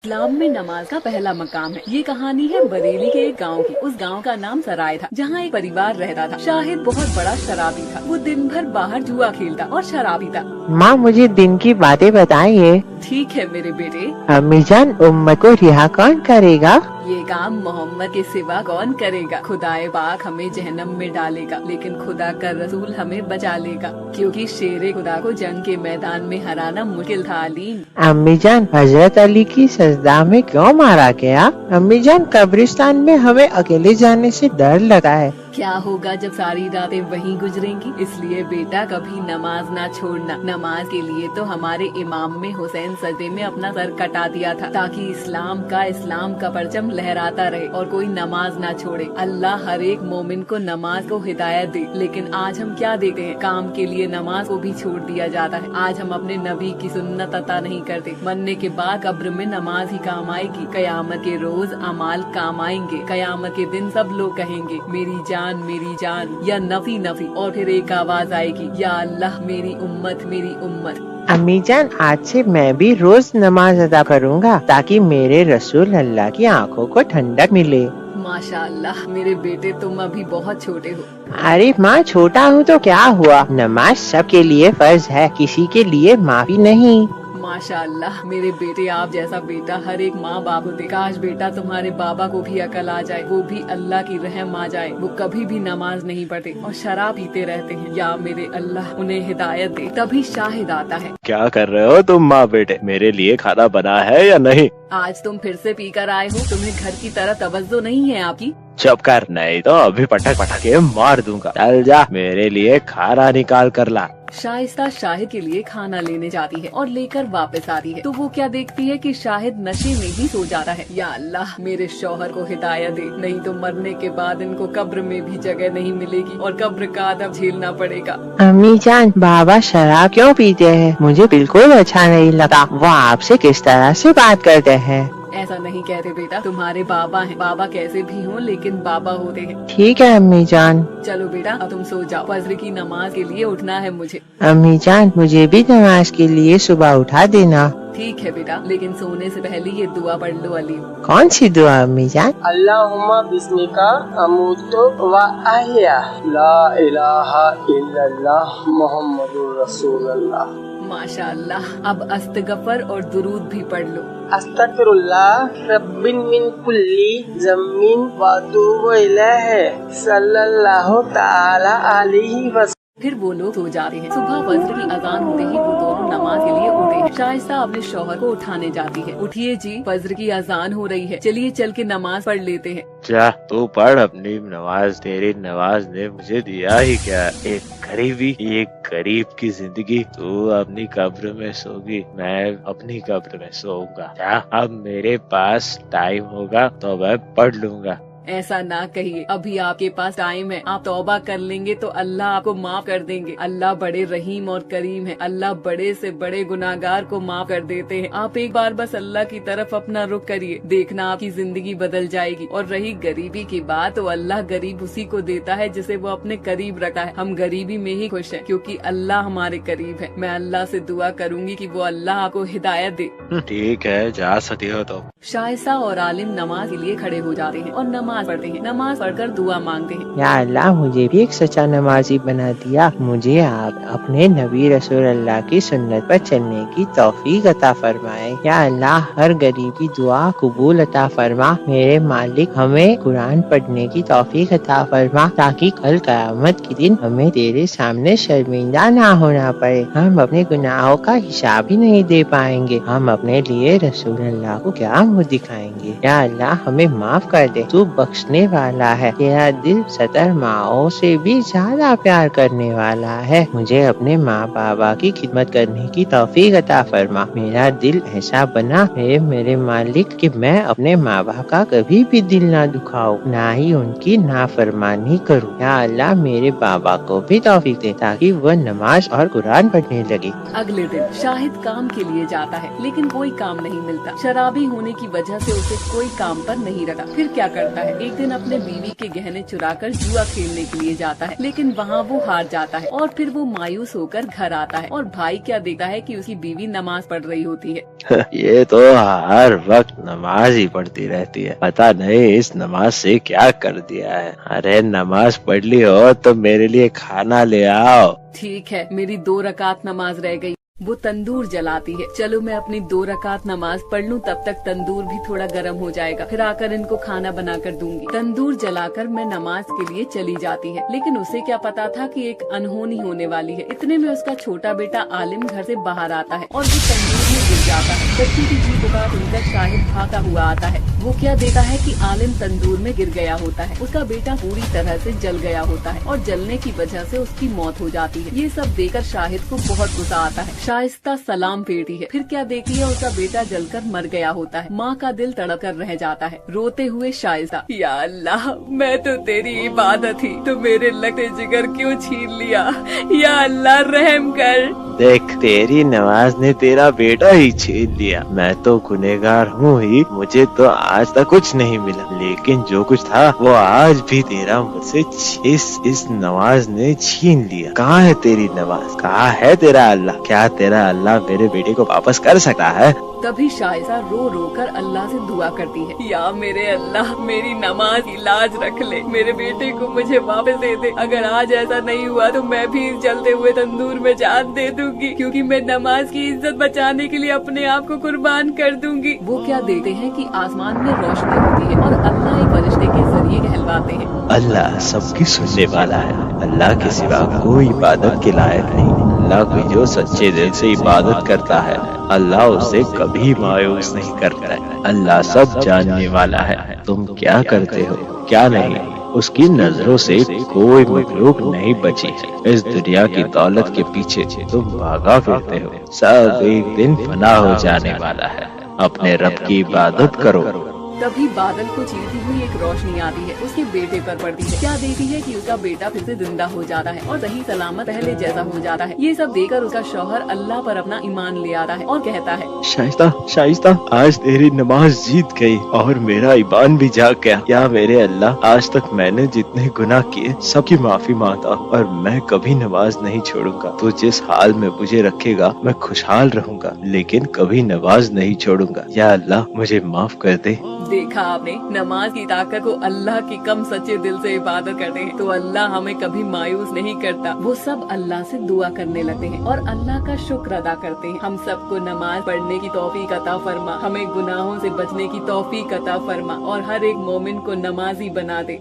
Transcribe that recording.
इस्लाम में नमाज का पहला मकाम है। ये कहानी है बरेली के एक गांव की। उस गांव का नाम सराय था, जहाँ एक परिवार रहता था। शाहिद बहुत बड़ा शराबी था। वो दिन भर बाहर जुआ खेलता और शराबी था। माँ, मुझे दिन की बातें बताइए। ठीक है मेरे बेटे। अम्मी जान, उम्मत को रिहा कौन करेगा? ये काम मोहम्मद के सिवा कौन करेगा? खुदाए पाक हमें जहन्नम में डालेगा, लेकिन खुदा का रसूल हमें बचा लेगा, क्योंकि शेरे खुदा को जंग के मैदान में हराना मुश्किल था। अलीम, अम्मी जान, हजरत अली की सजदा में क्यों मारा गया? अम्मी जान, कब्रिस्तान में हमें अकेले जाने से डर लगा है। क्या होगा जब सारी रातें वहीं गुजरेंगी? इसलिए बेटा कभी नमाज ना छोड़ना। नमाज के लिए तो हमारे इमाम में हुसैन सजदे में अपना सर कटा दिया था, ताकि इस्लाम का परचम लहराता रहे और कोई नमाज ना छोड़े। अल्लाह हर एक मोमिन को नमाज को हिदायत दे। लेकिन आज हम क्या देखते हैं? काम के लिए नमाज को भी छोड़ दिया जाता है। आज हम अपने नबी की सुन्नत अता नहीं करते। मरने के बाद कब्र में नमाज ही काम आएगी। कयामत के रोज अमाल काम आएंगे। कयामत के दिन सब लोग कहेंगे मेरी जान या नफी नफी, और फिर एक आवाज आएगी, या अल्लाह मेरी उम्मत। अम्मी जान, आज से मैं भी रोज नमाज अदा करूँगा, ताकि मेरे रसूल अल्लाह की आंखों को ठंडक मिले। माशाअल्लाह मेरे बेटे, तुम अभी बहुत छोटे हो। अरे माँ, छोटा हूँ तो क्या हुआ? नमाज सबके लिए फर्ज है, किसी के लिए माफी नहीं। माशाअल्लाह मेरे बेटे, आप जैसा बेटा हर एक माँ बाप को दे। काश बेटा तुम्हारे बाबा को भी अकल आ जाए, वो भी अल्लाह की रहम आ जाए। वो कभी भी नमाज नहीं पढ़ते और शराब पीते रहते हैं। या मेरे अल्लाह उन्हें हिदायत दे। तभी शाहिद आता है। क्या कर रहे हो तुम माँ बेटे? मेरे लिए खाना बना है या नहीं? आज तुम फिर से पीकर आए हो। तुम्हें घर की तरह तवज्जो नहीं है आपकी? चुप कर, नहीं तो अभी पटक के मार दूंगा। चल जा, मेरे लिए खाना निकाल कर ला। शाइस्ता शाहिद के लिए खाना लेने जाती है और लेकर वापस आती है, तो वो क्या देखती है कि शाहिद नशे में ही सो जाता है। या अल्लाह मेरे शौहर को हिदायत दे, नहीं तो मरने के बाद इनको कब्र में भी जगह नहीं मिलेगी और कब्र का अदब झेलना पड़ेगा। अम्मी जान, बाबा शराब क्यों पीते हैं? मुझे बिल्कुल अच्छा नहीं लगा। वो आपसे किस तरह से बात करते हैं? ऐसा नहीं कहते बेटा, तुम्हारे बाबा हैं। बाबा कैसे भी हों, लेकिन बाबा होते हैं। ठीक है अम्मी जान। चलो बेटा, अब तुम सो जाओ। फजर की नमाज के लिए उठना है मुझे। अम्मी जान, मुझे भी नमाज के लिए सुबह उठा देना। ठीक है बेटा, लेकिन सोने से पहले ये दुआ पढ़ लो। अली, कौन सी दुआ अम्मी जान? अल्लाहुम्मा बिस्मिका अमूतु व अहया, ला इलाहा इल्लल्लाह मुहम्मदुर रसूलुल्लाह। माशाअल्लाह। अब अस्तगफर और दुरूद भी पढ़ लो। अस्तगफिरुल्लाह रब्बिन मिन कुल्ली ज़म्मिन व अतूबु इलैहि सल्लल्लाहु तआला अलैहि वसल्लम। फिर वो लोग सो जाते हैं। सुबह फजर की अजान होते ही वो दोनों नमाज के लिए उठे हैं। शाइस्ता अपने शौहर को उठाने जाती है। उठिए जी, फजर की अजान हो रही है, चलिए चल के नमाज पढ़ लेते हैं। जा तू पढ़ अपनी नमाज। तेरी नमाज ने मुझे दिया ही क्या? एक गरीब की जिंदगी। तू अपनी कब्र में सोगी, मैं अपनी कब्र में सोऊंगा। जा, अब मेरे पास टाइम होगा तो मैं पढ़ लूंगा। ऐसा ना कहिए, अभी आपके पास टाइम है। आप तौबा कर लेंगे तो अल्लाह आपको माफ कर देंगे। अल्लाह बड़े रहीम और करीम है। अल्लाह बड़े से बड़े गुनाहगार को माफ कर देते हैं। आप एक बार बस अल्लाह की तरफ अपना रुख करिए, देखना आपकी जिंदगी बदल जाएगी। और रही गरीबी की बात, तो अल्लाह गरीब उसी को देता है जिसे वो अपने करीब रखा है। हम गरीबी में ही खुश हैं, क्योंकि अल्लाह हमारे करीब है। मैं अल्लाह से दुआ करूंगी कि वो अल्लाह आपको हिदायत दे। ठीक है, जा सकती हो तो। शाइस्ता और आलिम नमाज के लिए खड़े हो जाते हैं और नमाज पढ़ते हैं। नमाज पढ़कर दुआ मांगते हैं। या अल्लाह, मुझे भी एक सच्चा नमाजी बना दिया। मुझे आप अपने नबी रसूल अल्लाह की सुन्नत पर चलने की तौफीक अता फरमाए। या अल्लाह, हर गरीब की दुआ कबूल अता फरमा। मेरे मालिक, हमें कुरान पढ़ने की तौफीक अता फरमा, ताकि कल क़यामत के दिन हमें तेरे सामने शर्मिंदा ना होना पड़े। हम अपने गुनाहों का हिसाब ही नहीं दे पाएंगे। हम अपने लिए रसूल अल्लाह को क्या मुँह दिखाएंगे? या अल्लाह, हमें माफ कर दे। तू बख्शने वाला है। तेरा दिल 70 माओं से भी ज्यादा प्यार करने वाला है। मुझे अपने माँ बाबा की खिदमत करने की तौफीक अता फरमा। मेरा दिल ऐसा बना मेरे मालिक कि मैं अपने माँ बाप का कभी भी दिल ना दुखाऊं, ना ही उनकी नाफरमानी करूं। या अल्लाह, मेरे बाबा को भी तौफीक दे, ताकि वह नमाज और कुरान पढ़ने लगे। अगले दिन शाहिद काम के लिए जाता है, लेकिन कोई काम नहीं मिलता। शराबी होने की वजह से उसे कोई काम पर नहीं रखा। फिर क्या करता है? है। एक दिन अपने बीवी के गहने चुराकर जुआ खेलने के लिए जाता है, लेकिन वहाँ वो हार जाता है और फिर वो मायूस होकर घर आता है और भाई क्या देखता है कि उसकी बीवी नमाज पढ़ रही होती है। ये तो हर वक्त नमाज ही पढ़ती रहती है, पता नहीं इस नमाज से क्या कर दिया है। अरे नमाज पढ़ ली हो तो मेरे लिए खाना ले आओ। ठीक है, मेरी 2 रकात नमाज रह गई। वो तंदूर जलाती है। चलो मैं अपनी 2 रकात नमाज पढ़ लूं, तब तक तंदूर भी थोड़ा गर्म हो जाएगा, फिर आकर इनको खाना बनाकर दूंगी। तंदूर जलाकर मैं नमाज के लिए चली जाती है, लेकिन उसे क्या पता था कि एक अनहोनी होने वाली है। इतने में उसका छोटा बेटा आलिम घर से बाहर आता है और वो तंदूर में गिर जाता है। बच्ची की चीख पुकार सुनकर शाहिद भागा हुआ आता है। वो क्या देखता है कि आलिम तंदूर में गिर गया होता है। उसका बेटा पूरी तरह से जल गया होता है और जलने की वजह से उसकी मौत हो जाती है। ये सब देखकर शाहिद को बहुत गुस्सा आता है। शाइस्ता सलाम फेरती है, फिर क्या देखती है उसका बेटा जलकर मर गया होता है। माँ का दिल तड़प कर रह जाता है। रोते हुए शाइस्ता, या अल्लाह, मैं तो तेरी इबादत थी, तो मेरे लगते जिगर क्यों छीन लिया? या अल्लाह रहम कर। देख, तेरी नमाज ने तेरा बेटा ही छीन लिया। मैं तो गुनहगार हूँ ही, मुझे तो आज तक कुछ नहीं मिला, लेकिन जो कुछ था वो आज भी तेरा मुझसे इस नमाज ने छीन लिया। कहाँ है तेरी नमाज? कहाँ है तेरा अल्लाह? क्या तेरा अल्लाह मेरे बेटे को वापस कर सकता है? तभी शाइस्ता रो रो कर अल्लाह से दुआ करती है, या मेरे अल्लाह, मेरी नमाज की लाज रख ले, मेरे बेटे को मुझे वापस दे दे। अगर आज ऐसा नहीं हुआ तो मैं भी जलते हुए तंदूर में जान दे दूंगी, क्योंकि मैं नमाज की इज्जत बचाने के लिए अपने आप को कुर्बान कर दूंगी। वो क्या देखते हैं कि आसमान में रोशनी होती है और अल्लाह एक फरिश्ते के जरिए कहलवाते हैं। अल्लाह सबकी सुनने वाला है, अल्लाह के सिवा कोई इबादत के लायक नहीं। अल्लाह की जो सच्चे दिल से इबादत करता है, अल्लाह उसे कभी मायूस नहीं करता है। अल्लाह सब जानने वाला है, तुम क्या करते हो क्या नहीं, उसकी नजरों से कोई मखलूक नहीं बची। इस दुनिया की दौलत के पीछे तुम भागा फिरते हो, सब एक दिन फना हो जाने वाला है। अपने रब की इबादत करो। तभी बादल को चीरती हुई एक रोशनी आती है, उसके बेटे पर पड़ती है। क्या देखती है कि उसका बेटा फिर से जिंदा हो जाता है और सही सलामत पहले जैसा हो जाता है। ये सब देखकर उसका शौहर अल्लाह पर अपना ईमान ले आता है और कहता है, शाइस्ता, आज तेरी नमाज जीत गई और मेरा ईमान भी जाग गया। या मेरे अल्लाह, आज तक मैंने जितने गुनाह किए सबकी माफी मांगता हूँ और मैं कभी नमाज नहीं छोड़ूंगा। तो जिस हाल में मुझे रखेगा मैं खुशहाल रहूंगा, लेकिन कभी नमाज नहीं छोड़ूंगा। या अल्लाह, मुझे माफ कर दे। देखा आपने, नमाज की ताकत को अल्लाह की कम सच्चे दिल से इबादत करते हैं तो अल्लाह हमें कभी मायूस नहीं करता। वो सब अल्लाह से दुआ करने लगते हैं और अल्लाह का शुक्र अदा करते हैं। हम सबको नमाज पढ़ने की तौफीक अता फरमा, हमें गुनाहों से बचने की तौफीक अता फरमा और हर एक मोमिन को नमाजी बना दे।